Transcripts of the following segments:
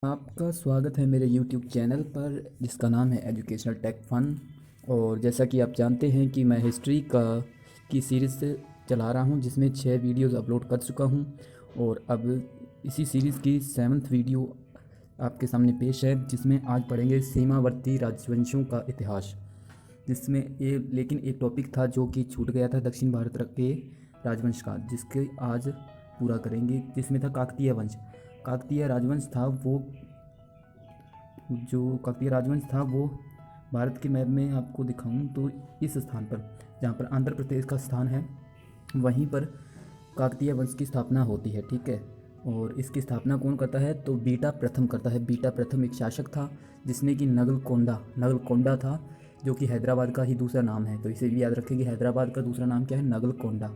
आपका स्वागत है मेरे YouTube चैनल पर जिसका नाम है एजुकेशनल टेक फन। और जैसा कि आप जानते हैं कि मैं हिस्ट्री की सीरीज़ से चला रहा हूं जिसमें 6 वीडियोज़ अपलोड कर चुका हूं। और अब इसी सीरीज़ की 7th वीडियो आपके सामने पेश है जिसमें आज पढ़ेंगे सीमावर्ती राजवंशों का इतिहास। जिसमें ये लेकिन एक टॉपिक था जो कि छूट गया था दक्षिण भारत के राजवंश का, जिसके आज पूरा करेंगे, जिसमें था काकतीय वंश। काकतीय राजवंश था वो जो काकतीय राजवंश था वो भारत के मैप में आपको दिखाऊं तो इस स्थान पर, जहाँ पर आंध्र प्रदेश का स्थान है, वहीं पर काकतीय वंश की स्थापना होती है। ठीक है। और इसकी स्थापना कौन करता है तो बीटा प्रथम करता है। बीटा प्रथम एक शासक था जिसने कि नगलकोंडा था, जो कि हैदराबाद का ही दूसरा नाम है। तो इसे भी याद रखें कि हैदराबाद का दूसरा नाम क्या है, नगलकोंडा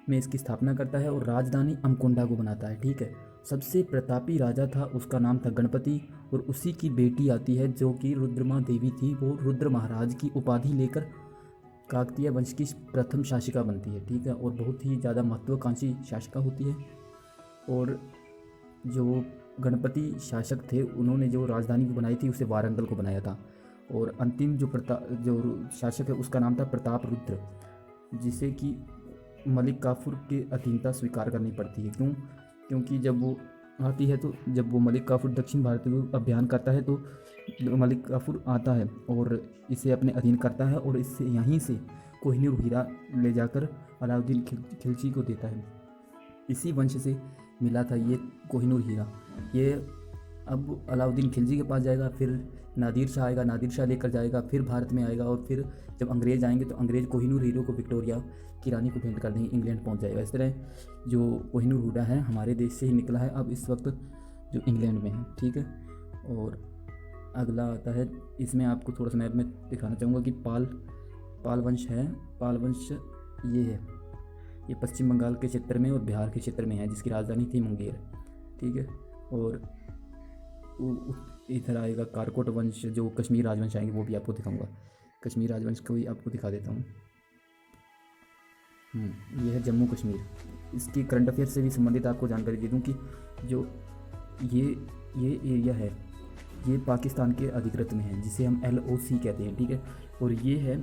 में इसकी स्थापना करता है और राजधानी अमकोंडा को बनाता है। ठीक है। सबसे प्रतापी राजा था, उसका नाम था गणपति, और उसी की बेटी आती है जो कि रुद्रमा देवी थी। वो रुद्र महाराज की उपाधि लेकर काकतीय वंश की प्रथम शासिका बनती है। ठीक है। और बहुत ही ज़्यादा महत्वाकांक्षी शासिका होती है। और जो गणपति शासक थे उन्होंने जो राजधानी को बनाई थी उसे वारंगल को बनाया था। और अंतिम जो शासक है उसका नाम था प्रताप रुद्र, जिसे कि मलिक काफूर की अधीनता स्वीकार करनी पड़ती है। क्यों? क्योंकि जब वो आती है तो जब वो मलिक काफूर दक्षिण भारत में अभियान करता है तो मलिक काफूर आता है और इसे अपने अधीन करता है और इससे यहीं से कोहिनूर हीरा ले जाकर अलाउद्दीन खिलजी को देता है। इसी वंश से मिला था ये कोहिनूर हीरा। ये अब अलाउद्दीन खिलजी के पास जाएगा, फिर नादिर शाह आएगा, नादिर शाह लेकर जाएगा, फिर भारत में आएगा, और फिर जब अंग्रेज़ आएंगे तो अंग्रेज़ कोहिनूर हीरो को विक्टोरिया की रानी को भेंट कर देंगे, इंग्लैंड पहुंच जाएगा। इस तरह जो कोहिनूर हीरा है हमारे देश से ही निकला है, अब इस वक्त जो इंग्लैंड में है। ठीक है। और अगला आता है, इसमें आपको थोड़ा सा मैप में दिखाना चाहूँगा कि पाल वंश है। पाल वंश ये है, ये पश्चिम बंगाल के क्षेत्र में और बिहार के क्षेत्र में है, जिसकी राजधानी थी मुंगेर। ठीक है। और इधर आएगा कारकोट वंश, जो कश्मीर राजवंश आएंगे वो भी आपको दिखाऊंगा। कश्मीर राजवंश को भी आपको दिखा देता हूँ। ये है जम्मू कश्मीर। इसकी करंट अफेयर से भी संबंधित आपको जानकारी दे दूँ कि जो ये ये एरिया है ये पाकिस्तान के अधिकृत में है, जिसे हम LOC कहते हैं। ठीक है। और ये है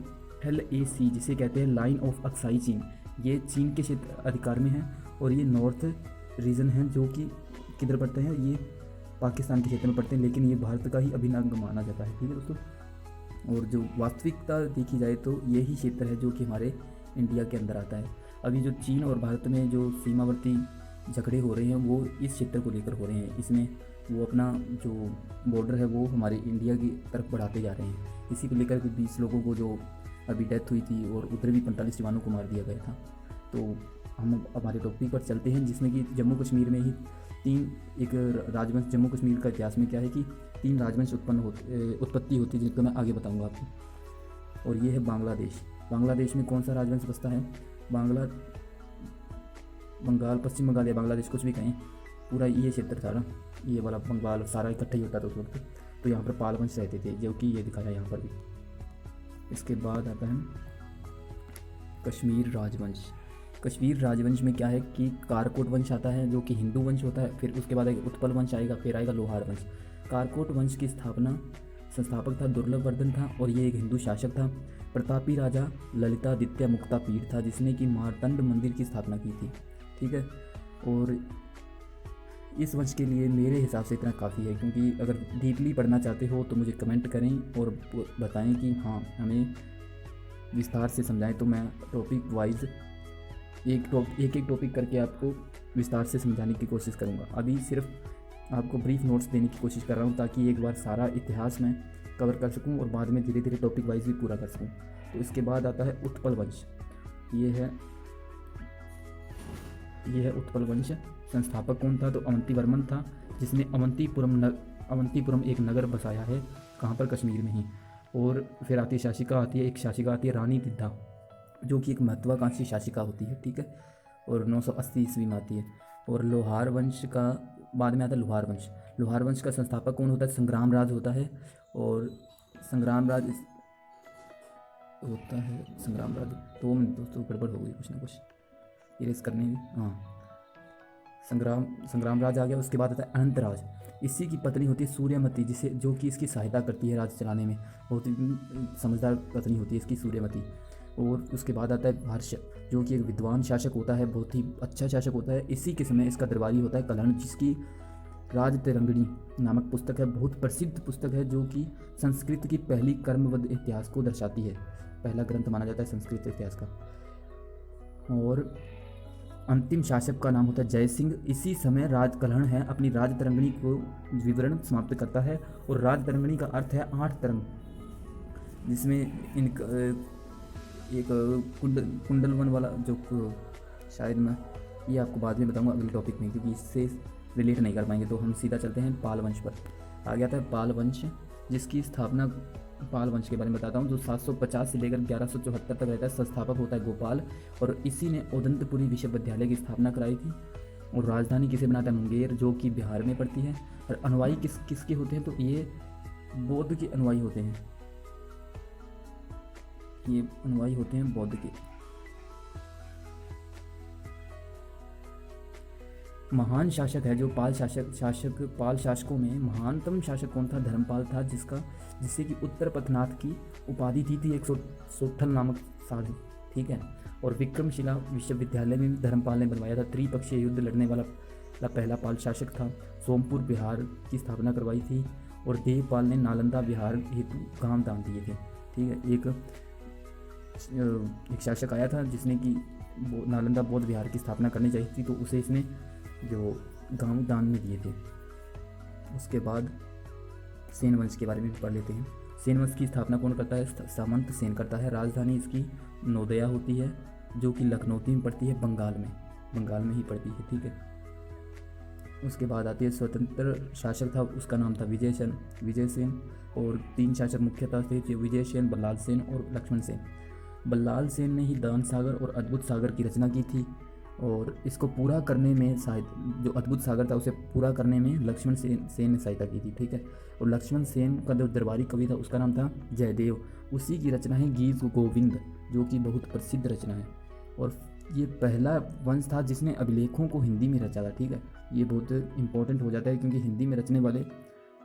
LAC, जिसे कहते हैं लाइन ऑफ अक्साई चीन। ये चीन के क्षेत्र अधिकार में है। और ये नॉर्थ रीजन है जो कि किधर पड़ते हैं, ये पाकिस्तान के क्षेत्र में पड़ते हैं, लेकिन ये भारत का ही अभिन्न अंग माना जाता है। ठीक है दोस्तों। और जो वास्तविकता देखी जाए तो यही क्षेत्र है जो कि हमारे इंडिया के अंदर आता है। अभी जो चीन और भारत में जो सीमावर्ती झगड़े हो रहे हैं वो इस क्षेत्र को लेकर हो रहे हैं। इसमें वो अपना जो बॉर्डर है वो हमारे इंडिया की तरफ बढ़ाते जा रहे हैं। इसी को लेकर के 20 लोगों को जो अभी डेथ हुई थी और उधर भी 45 जवानों को मार दिया गया था। तो हम हमारे टॉपिक पर चलते हैं, जिसमें कि जम्मू कश्मीर में ही एक राजवंश, जम्मू कश्मीर का इतिहास में क्या है कि 3 राजवंश उत्पत्ति होती है, जिनको मैं आगे बताऊंगा आपको। और ये है बांग्लादेश। बांग्लादेश में कौन सा राजवंश बसता है? बंगाल, पश्चिम बंगाल या बांग्लादेश, कुछ भी कहें, पूरा ये क्षेत्र था ना, ये वाला बंगाल सारा इकट्ठा ही होता था उस वक्त। तो यहाँ पर पाल वंश रहते थे, जो कि ये दिखाया यहाँ पर भी। इसके बाद आता है कश्मीर राजवंश। कश्मीर राजवंश में क्या है कि कारकोट वंश आता है जो कि हिंदू वंश होता है, फिर उसके बाद आएगा उत्पल वंश आएगा, फिर आएगा लोहार वंश। कारकोट वंश की संस्थापक था दुर्लभवर्धन था, और ये एक हिंदू शासक था। प्रतापी राजा ललितादित्य मुक्तापीड़ था, जिसने कि मारतंड मंदिर की स्थापना की थी। ठीक है। और इस वंश के लिए मेरे हिसाब से इतना काफ़ी है, क्योंकि अगर डीपली पढ़ना चाहते हो तो मुझे कमेंट करें और बताएं कि हाँ हमें विस्तार से समझाएं, तो मैं टॉपिक वाइज एक टॉपिक करके आपको विस्तार से समझाने की कोशिश करूँगा। अभी सिर्फ आपको ब्रीफ नोट्स देने की कोशिश कर रहा हूँ ताकि एक बार सारा इतिहास मैं कवर कर सकूँ और बाद में धीरे धीरे टॉपिक वाइज भी पूरा कर सकूँ। तो इसके बाद आता है उत्पल वंश। ये है उत्पल वंश। संस्थापक कौन था? तो अवंतीवर्मन था, जिसने अवंतीपुरम एक नगर बसाया है। कहाँ पर? कश्मीर में ही। और फिर एक शासिका आती है रानी दिद्धा, जो कि एक महत्वाकांक्षी शासिका होती है। ठीक है। और 980 ईस्वी में आती है। और लोहार वंश का बाद में आता है लोहार वंश। लोहार वंश का संस्थापक कौन होता है? संग्राम राज होता है। और संग्राम राज होता है संग्राम राज 2 मिनट दोस्तों, गड़बड़ हो गई कुछ ना कुछ, इरेज करने में। हाँ, संग्रामराज आ गया। उसके बाद आता है अनंतराज। इसी की पत्नी होती है सूर्यमती, जिसे जो कि इसकी सहायता करती है राज्य चलाने में। बहुत ही समझदार पत्नी होती है इसकी सूर्यमती। और उसके बाद आता है हर्ष, जो कि एक विद्वान शासक होता है, बहुत ही अच्छा शासक होता है। इसी के समय इसका दरबारी होता है कलहण, जिसकी राजतरंगिणी नामक पुस्तक है, बहुत प्रसिद्ध पुस्तक है, जो कि संस्कृत की पहली कर्मवद इतिहास को दर्शाती है। पहला ग्रंथ माना जाता है संस्कृत इतिहास का। और अंतिम शासक का नाम होता है जय सिंह। इसी समय राजकलहण है अपनी राजतरंगिणी को विवरण समाप्त करता है। और राजतरंगिणी का अर्थ है 8 तरंग, जिसमें एक कुंडलवन वाला जो शायद मैं ये आपको बाद में बताऊंगा अगले टॉपिक में, क्योंकि इससे रिलेट नहीं कर पाएंगे। तो हम सीधा चलते हैं पाल वंश पर। आ गया था पाल वंश, जिसकी स्थापना, पाल वंश के बारे में बताता हूँ, जो 750 से लेकर 1174 तक रहता है। संस्थापक होता है गोपाल, और इसी ने उदंतपुरी विश्वविद्यालय की स्थापना कराई थी। और राजधानी किसे बनाता है? मुंगेर, जो कि बिहार में पड़ती है। और अनुयायी किसके होते हैं? तो ये बौद्ध के अनुयायी होते हैं। ये अनुयायी होते हैं बौद्ध के। महान शासक है जो पाल शासकों में महानतम शासक कौन था? धर्मपाल था, जिससे कि उत्तर पथनाथ की उपाधि थी 100 नामक साल। ठीक है। और विक्रमशिला विश्वविद्यालय में धर्मपाल ने बनवाया था। त्रिपक्षीय युद्ध लड़ने वाला पहला पाल शासक था। सोमपुर बिहार की स्थापना करवाई थी। और देवपाल ने नालंदा बिहार हेतु गांव दान दिए थे। ठीक है। एक शासक आया था जिसने कि नालंदा बौद्ध विहार की स्थापना करनी चाहिए थी, तो उसे इसने जो गांव दान में दिए थे। उसके बाद सेन वंश के बारे में भी पढ़ लेते हैं। सेन वंश की स्थापना कौन करता है? सामंत सेन करता है। राजधानी इसकी नौदया होती है, जो कि लखनौती में पड़ती है, बंगाल में ही पड़ती है। ठीक है। उसके बाद आती है स्वतंत्र शासक था, उसका नाम था विजय सेन। और 3 शासक मुख्यतः थे, जो विजय सेन, बल्लाल सेन और लक्ष्मण सेन। बल्लाल सेन ने ही दान सागर और अद्भुत सागर की रचना की थी। और इसको पूरा करने में जो अद्भुत सागर था उसे पूरा करने में लक्ष्मण सेन ने सहायता की थी। ठीक है। और लक्ष्मण सेन का जो दरबारी कवि था उसका नाम था जयदेव। उसी की रचना है गीत गोविंद, जो कि बहुत प्रसिद्ध रचना है। और ये पहला वंश था जिसने अभिलेखों को हिंदी में रचा था। ठीक है। ये बहुत इंपॉर्टेंट हो जाता है, क्योंकि हिंदी में रचने वाले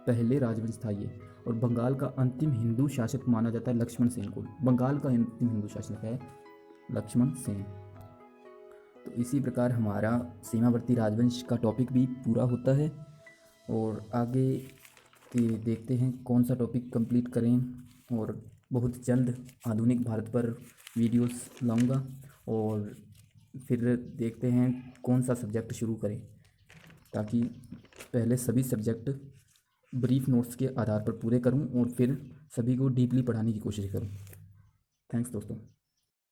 पहले राजवंश था ये। और बंगाल का अंतिम हिंदू शासक माना जाता है लक्ष्मण सेन को। बंगाल का अंतिम हिंदू शासक है लक्ष्मण सेन। तो इसी प्रकार हमारा सीमावर्ती राजवंश का टॉपिक भी पूरा होता है। और आगे के देखते हैं कौन सा टॉपिक कंप्लीट करें। और बहुत जल्द आधुनिक भारत पर वीडियोस लाऊंगा। और फिर देखते हैं कौन सा सब्जेक्ट शुरू करें, ताकि पहले सभी सब्जेक्ट ब्रीफ नोट्स के आधार पर पूरे करूं और फिर सभी को डीपली पढ़ाने की कोशिश करूं। थैंक्स दोस्तों।